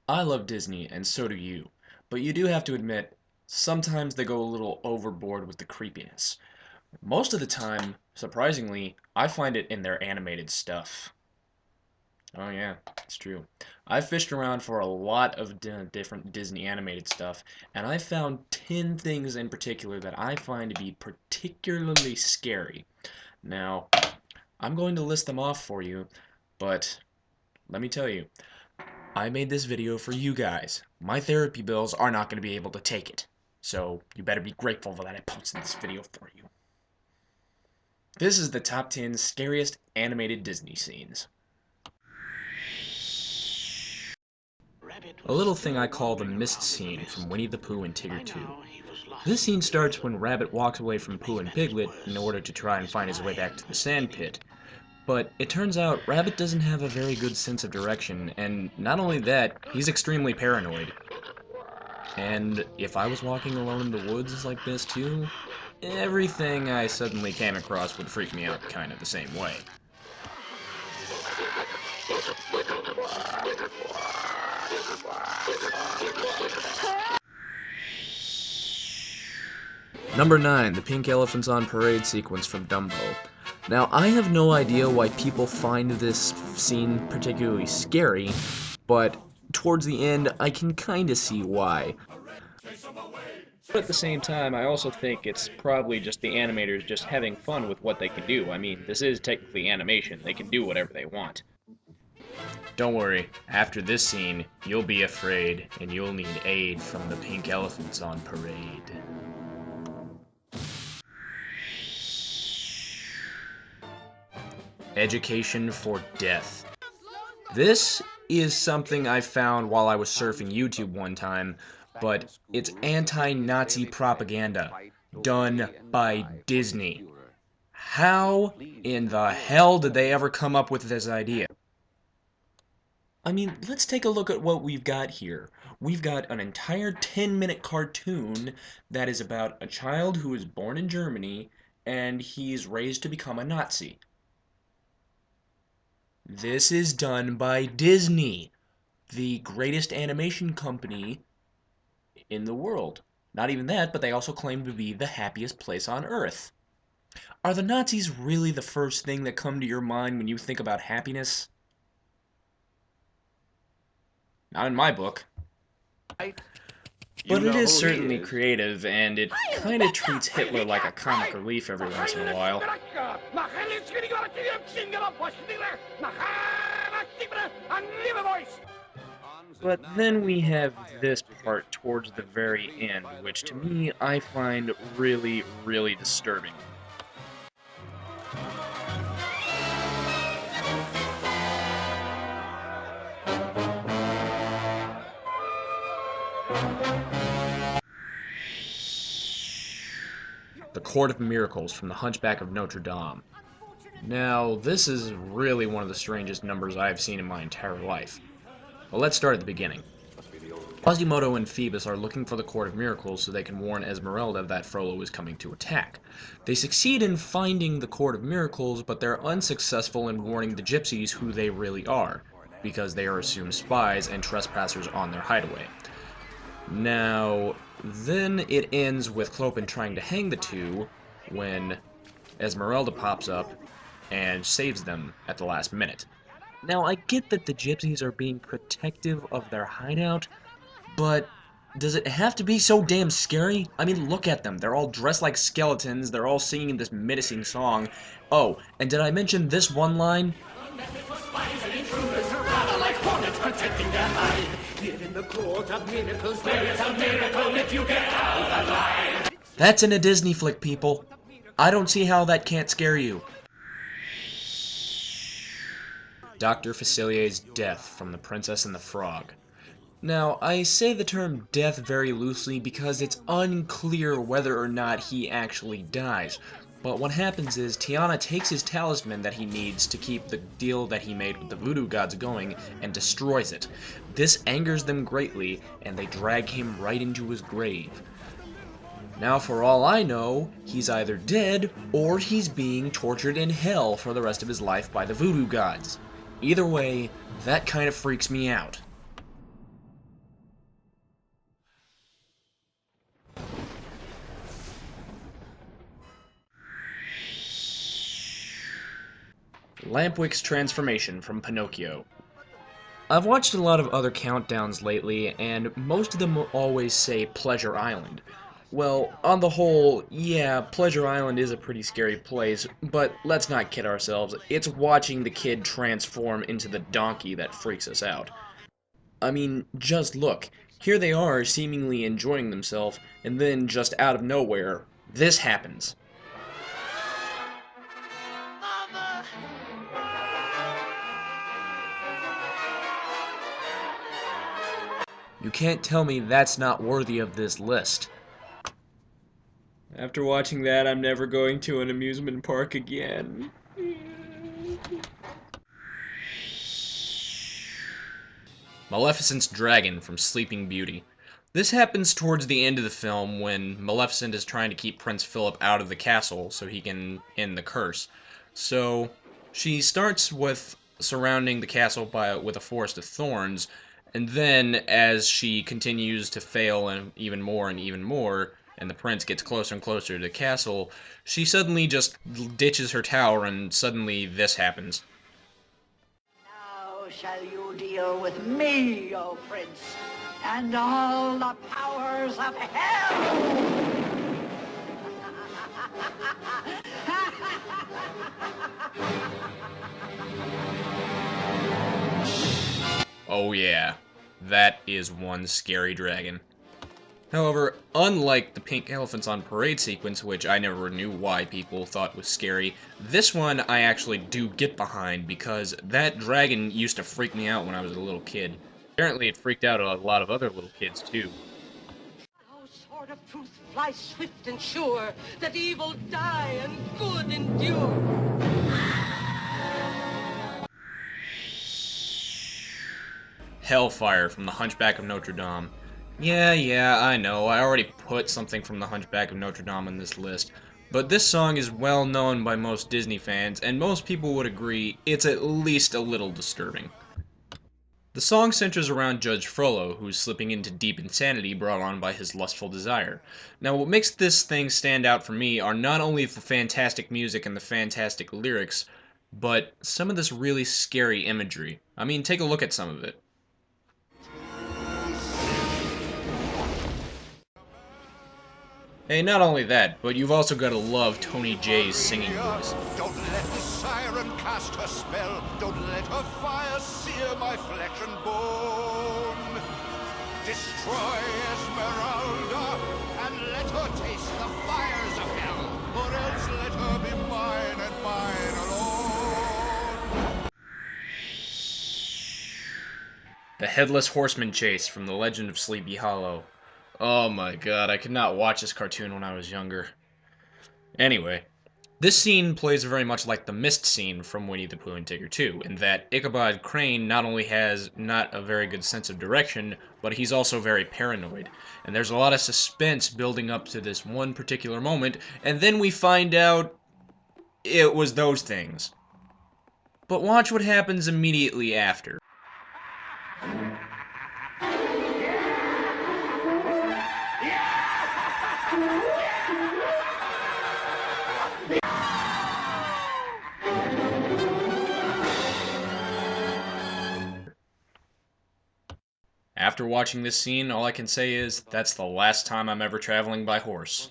I love Disney, and so do you. But you do have to admit, sometimes they go a little overboard with the creepiness. Most of the time, surprisingly, I find it in their animated stuff. Oh yeah, it's true. I've fished around for a lot of different Disney animated stuff, and I found 10 things in particular that I find to be particularly scary. Now, I'm going to list them off for you, but let me tell you, I made this video for you guys. My therapy bills are not going to be able to take it. So you better be grateful that I posted this video for you. This is the top 10 scariest animated Disney scenes. A little thing I call the mist scene from Winnie the Pooh and Tigger 2. This scene starts when Rabbit walks away from Pooh and Piglet in order to try and find his way back to the sand pit. But it turns out Rabbit doesn't have a very good sense of direction, and not only that, he's extremely paranoid. And if I was walking alone in the woods like this too, everything I suddenly came across would freak me out kind of the same way. Number 9, the pink elephants on parade sequence from Dumbo. Now, I have no idea why people find this scene particularly scary, but towards the end, I can kinda see why. But at the same time, I also think it's probably just the animators just having fun with what they can do. I mean, this is technically animation. They can do whatever they want. Don't worry, after this scene, you'll be afraid, and you'll need aid from the pink elephants on parade. Education for Death. This is something I found while I was surfing YouTube one time, but it's anti-Nazi propaganda done by Disney. How in the hell did they ever come up with this idea? I mean, let's take a look at what we've got here. We've got an entire 10-minute cartoon that is about a child who is born in Germany and he's raised to become a Nazi. This is done by Disney, the greatest animation company in the world. Not even that, but they also claim to be the happiest place on Earth. Are the Nazis really the first thing that come to your mind when you think about happiness? Not in my book. But it is certainly creative, and it kind of treats Hitler like a comic relief every once in a while. But then we have this part towards the very end, which to me I find really, really disturbing. The Court of Miracles from The Hunchback of Notre Dame. Now, this is really one of the strangest numbers I have seen in my entire life. Well, let's start at the beginning. Quasimodo and Phoebus are looking for the Court of Miracles so they can warn Esmeralda that Frollo is coming to attack. They succeed in finding the Court of Miracles, but they're unsuccessful in warning the gypsies who they really are, because they are assumed spies and trespassers on their hideaway. Now, then it ends with Clopin trying to hang the two when Esmeralda pops up and saves them at the last minute. Now, I get that the gypsies are being protective of their hideout, but does it have to be so damn scary? I mean, look at them. They're all dressed like skeletons. They're all singing this menacing song. Oh, and did I mention this one line? That's in a Disney flick, people. I don't see how that can't scare you. Dr. Facilier's death from The Princess and the Frog. Now, I say the term death very loosely because it's unclear whether or not he actually dies. But what happens is Tiana takes his talisman that he needs to keep the deal that he made with the voodoo gods going and destroys it. This angers them greatly, and they drag him right into his grave. Now, for all I know, he's either dead or he's being tortured in hell for the rest of his life by the voodoo gods. Either way, that kind of freaks me out. Lampwick's transformation from Pinocchio. I've watched a lot of other countdowns lately, and most of them will always say Pleasure Island. Well, on the whole, yeah, Pleasure Island is a pretty scary place, but let's not kid ourselves, it's watching the kid transform into the donkey that freaks us out. I mean, just look. Here they are, seemingly enjoying themselves, and then just out of nowhere, this happens. You can't tell me that's not worthy of this list. After watching that, I'm never going to an amusement park again. Maleficent's dragon from Sleeping Beauty. This happens towards the end of the film when Maleficent is trying to keep Prince Philip out of the castle so he can end the curse. So she starts with surrounding the castle with a forest of thorns, and then as she continues to fail and even more, and the prince gets closer and closer to the castle, she suddenly just ditches her tower and suddenly this happens. Now shall you deal with me, O prince, and all the powers of hell! Oh yeah, that is one scary dragon. However, unlike the pink elephants on parade sequence, which I never knew why people thought was scary, this one I actually do get behind because that dragon used to freak me out when I was a little kid. Apparently it freaked out a lot of other little kids too. O sword of truth, fly swift and sure, that evil die and good endure. Hellfire from The Hunchback of Notre Dame. Yeah, I know, I already put something from The Hunchback of Notre Dame on this list, but this song is well known by most Disney fans, and most people would agree it's at least a little disturbing. The song centers around Judge Frollo, who's slipping into deep insanity brought on by his lustful desire. Now, what makes this thing stand out for me are not only the fantastic music and the fantastic lyrics, but some of this really scary imagery. I mean, take a look at some of it. Hey, not only that, but you've also got to love Tony Jay's singing voice. Don't let the siren cast her spell. Don't let her fire sear my flesh and bone. Destroy Esmeralda and let her taste the fires of hell, or else let her be mine and mine alone. The Headless Horseman chase from The Legend of Sleepy Hollow. Oh my god, I could not watch this cartoon when I was younger. Anyway, this scene plays very much like the mist scene from Winnie the Pooh and Tigger 2, in that Ichabod Crane not only has not a very good sense of direction, but he's also very paranoid. And there's a lot of suspense building up to this one particular moment, and then we find out it was those things. But watch what happens immediately after. After watching this scene, all I can say is, that's the last time I'm ever traveling by horse.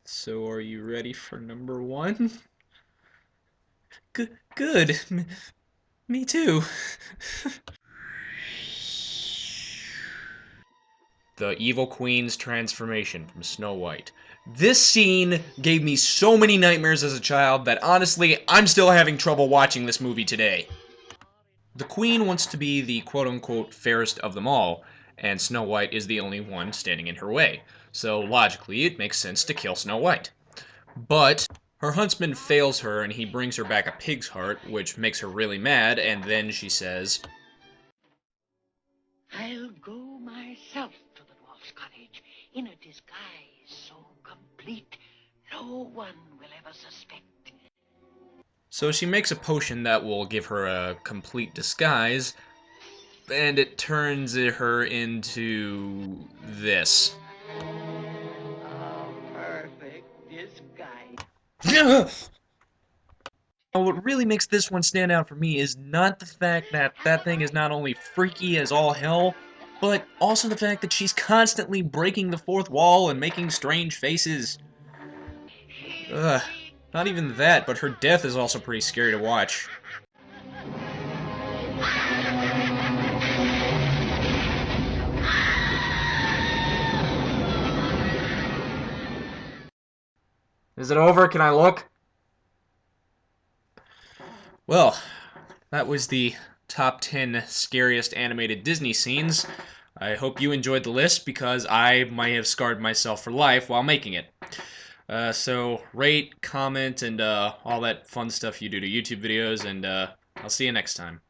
So are you ready for number one? Good. Me too. The Evil Queen's transformation from Snow White. This scene gave me so many nightmares as a child that honestly, I'm still having trouble watching this movie today. The Queen wants to be the quote-unquote fairest of them all, and Snow White is the only one standing in her way, so logically it makes sense to kill Snow White. But her huntsman fails her and he brings her back a pig's heart, which makes her really mad, and then she says, I'll go myself to the dwarf's cottage in a disguise so complete no one will ever suspect. So she makes a potion that will give her a complete disguise, and it turns her into this. A perfect disguise. Now, what really makes this one stand out for me is not the fact that that thing is not only freaky as all hell, but also the fact that she's constantly breaking the fourth wall and making strange faces. Ugh, not even that, but her death is also pretty scary to watch. Is it over? Can I look? Well, that was the top 10 scariest animated Disney scenes. I hope you enjoyed the list because I might have scarred myself for life while making it. So rate, comment, and all that fun stuff you do to YouTube videos, and I'll see you next time.